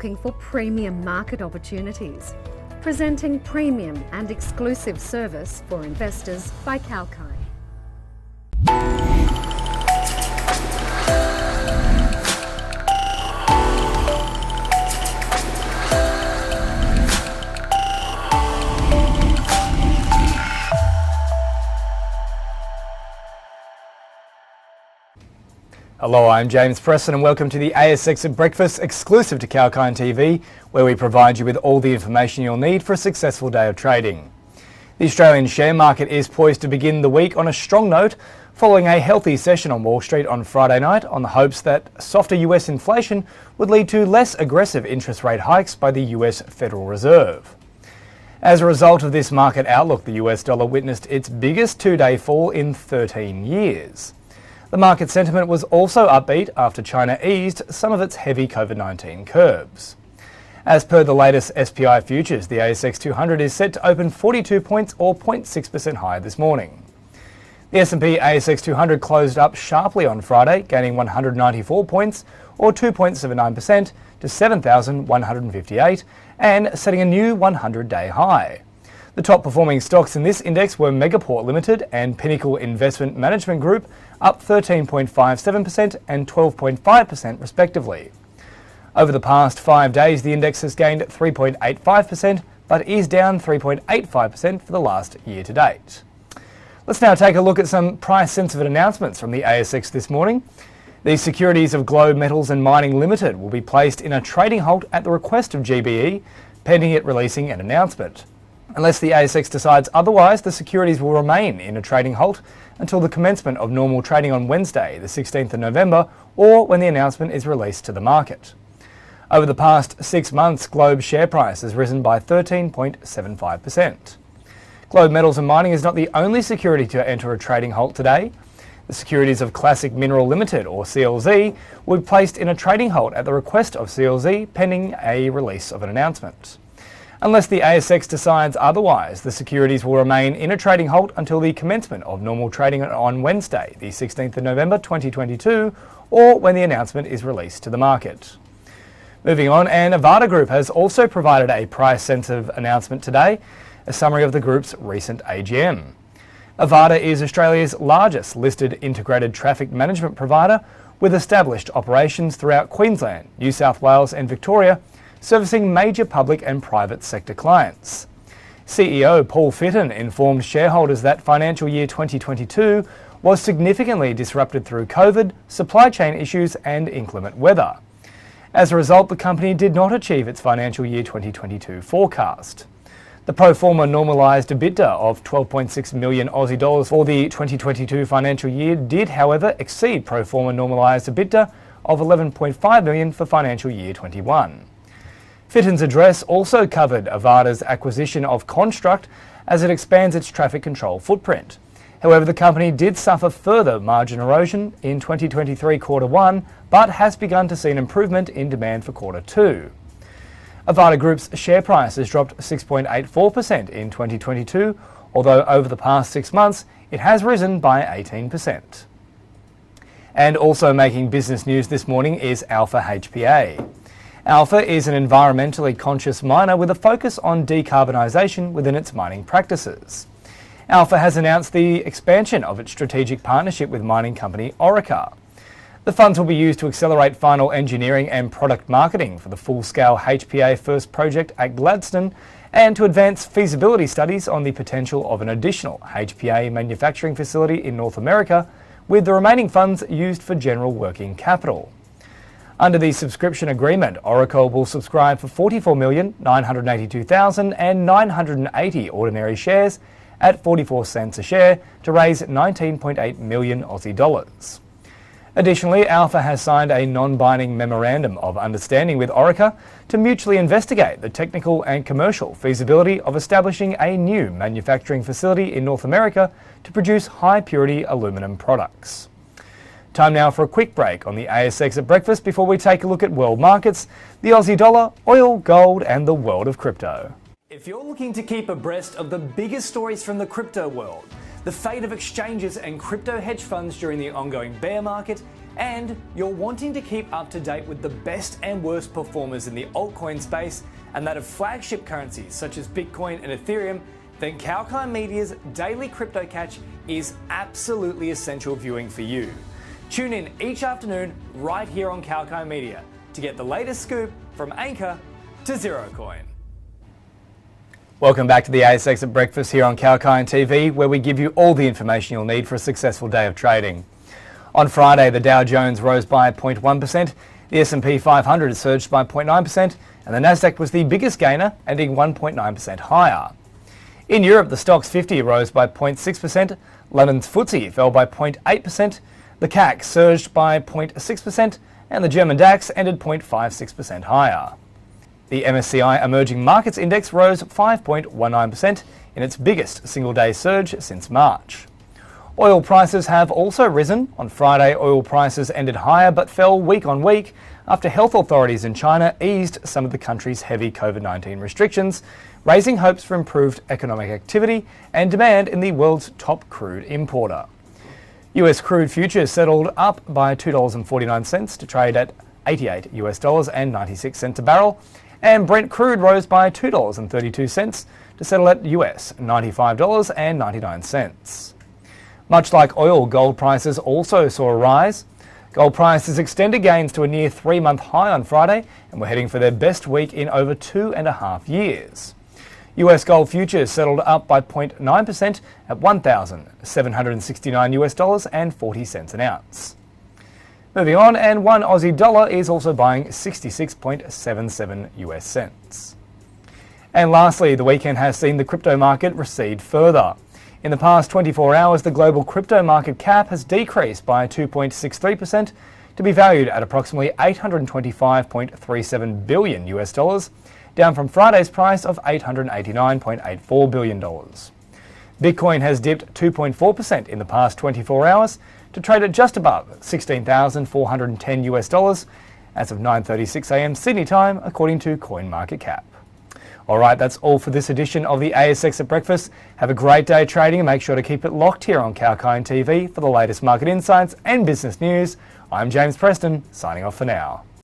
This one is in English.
looking for premium market opportunities, presenting premium and exclusive service for investors by Kalkai. Hello, I'm James Preston and welcome to the ASX at Breakfast exclusive to Kalkai TV, where we provide you with all the information you'll need for a successful day of trading. The Australian share market is poised to begin the week on a strong note, following a healthy session on Wall Street on Friday night on the hopes that softer US inflation would lead to less aggressive interest rate hikes by the US Federal Reserve. As a result of this market outlook, the US dollar witnessed its biggest two-day fall in 13 years. The market sentiment was also upbeat after China eased some of its heavy COVID-19 curbs. As per the latest SPI futures, the ASX 200 is set to open 42 points or 0.6% higher this morning. The S&P ASX 200 closed up sharply on Friday, gaining 194 points or 2.79% to 7,158 and setting a new 100-day high. The top performing stocks in this index were Megaport Limited and Pinnacle Investment Management Group, up 13.57% and 12.5% respectively. Over the past 5 days, the index has gained 3.85%, but is down 3.85% for the last year to date. Let's now take a look at some price-sensitive announcements from the ASX this morning. The securities of Globe Metals and Mining Limited will be placed in a trading halt at the request of GBE, pending it releasing an announcement. Unless the ASX decides otherwise, the securities will remain in a trading halt until the commencement of normal trading on Wednesday, the 16th of November, or when the announcement is released to the market. Over the past 6 months, Globe's share price has risen by 13.75%. Globe Metals and Mining is not the only security to enter a trading halt today. The securities of Classic Mineral Limited, or CLZ, will be placed in a trading halt at the request of CLZ, pending a release of an announcement. Unless the ASX decides otherwise, the securities will remain in a trading halt until the commencement of normal trading on Wednesday, the 16th of November 2022, or when the announcement is released to the market. Moving on, and Avada Group has also provided a price-sensitive announcement today, a summary of the group's recent AGM. Avada is Australia's largest listed integrated traffic management provider, with established operations throughout Queensland, New South Wales and Victoria, servicing major public and private sector clients. CEO Paul Fitton informed shareholders that financial year 2022 was significantly disrupted through COVID, supply chain issues and inclement weather. As a result, the company did not achieve its financial year 2022 forecast. The pro forma normalised EBITDA of 12.6 million Aussie dollars for the 2022 financial year did, however, exceed pro forma normalised EBITDA of 11.5 million for financial year 21. Fitton's address also covered Avada's acquisition of Construct as it expands its traffic control footprint. However, the company did suffer further margin erosion in 2023 quarter 1, but has begun to see an improvement in demand for quarter 2. Avada Group's share price has dropped 6.84% in 2022, although over the past 6 months it has risen by 18%. And also making business news this morning is Alpha HPA. Alpha is an environmentally conscious miner with a focus on decarbonisation within its mining practices. Alpha has announced the expansion of its strategic partnership with mining company Orica. The funds will be used to accelerate final engineering and product marketing for the full-scale HPA First project at Gladstone and to advance feasibility studies on the potential of an additional HPA manufacturing facility in North America, with the remaining funds used for general working capital. Under the subscription agreement, Orica will subscribe for 44,982,980 ordinary shares at 44 cents a share to raise 19.8 million Aussie dollars. Additionally, Alpha has signed a non-binding memorandum of understanding with Orica to mutually investigate the technical and commercial feasibility of establishing a new manufacturing facility in North America to produce high-purity aluminium products. Time now for a quick break on the ASX at breakfast before we take a look at world markets, the Aussie dollar, oil, gold and the world of crypto. If you're looking to keep abreast of the biggest stories from the crypto world, the fate of exchanges and crypto hedge funds during the ongoing bear market, and you're wanting to keep up to date with the best and worst performers in the altcoin space and that of flagship currencies such as Bitcoin and Ethereum, then Kalkine Media's Daily Crypto Catch is absolutely essential viewing for you. Tune in each afternoon right here on Kalkine Media to get the latest scoop from Anchor to Zero Coin. Welcome back to the ASX at Breakfast here on Kalkine TV, where we give you all the information you'll need for a successful day of trading. On Friday, the Dow Jones rose by 0.1%, the S&P 500 surged by 0.9%, and the Nasdaq was the biggest gainer, ending 1.9% higher. In Europe, the Stoxx 50 rose by 0.6%, London's FTSE fell by 0.8%, the CAC surged by 0.6%, and the German DAX ended 0.56% higher. The MSCI Emerging Markets Index rose 5.19% in its biggest single-day surge since March. Oil prices have also risen. On Friday, oil prices ended higher but fell week on week after health authorities in China eased some of the country's heavy COVID-19 restrictions, raising hopes for improved economic activity and demand in the world's top crude importer. US crude futures settled up by $2.49 to trade at $88.96 a barrel, and Brent crude rose by $2.32 to settle at US $95.99. Much like oil, gold prices also saw a rise. Gold prices extended gains to a near 3-month high on Friday and were heading for their best week in over 2.5 years. US gold futures settled up by 0.9% at $1,769.40 an ounce. Moving on, and one Aussie dollar is also buying 66.77 US cents. And lastly, the weekend has seen the crypto market recede further. In the past 24 hours, the global crypto market cap has decreased by 2.63% to be valued at approximately $825.37 billion US dollars, down from Friday's price of $889.84 billion. Bitcoin has dipped 2.4% in the past 24 hours to trade at just above 16,410 US dollars as of 9:36 a.m. Sydney time, according to CoinMarketCap. All right, that's all for this edition of the ASX at Breakfast. Have a great day trading and make sure to keep it locked here on Kalkine TV for the latest market insights and business news. I'm James Preston, signing off for now.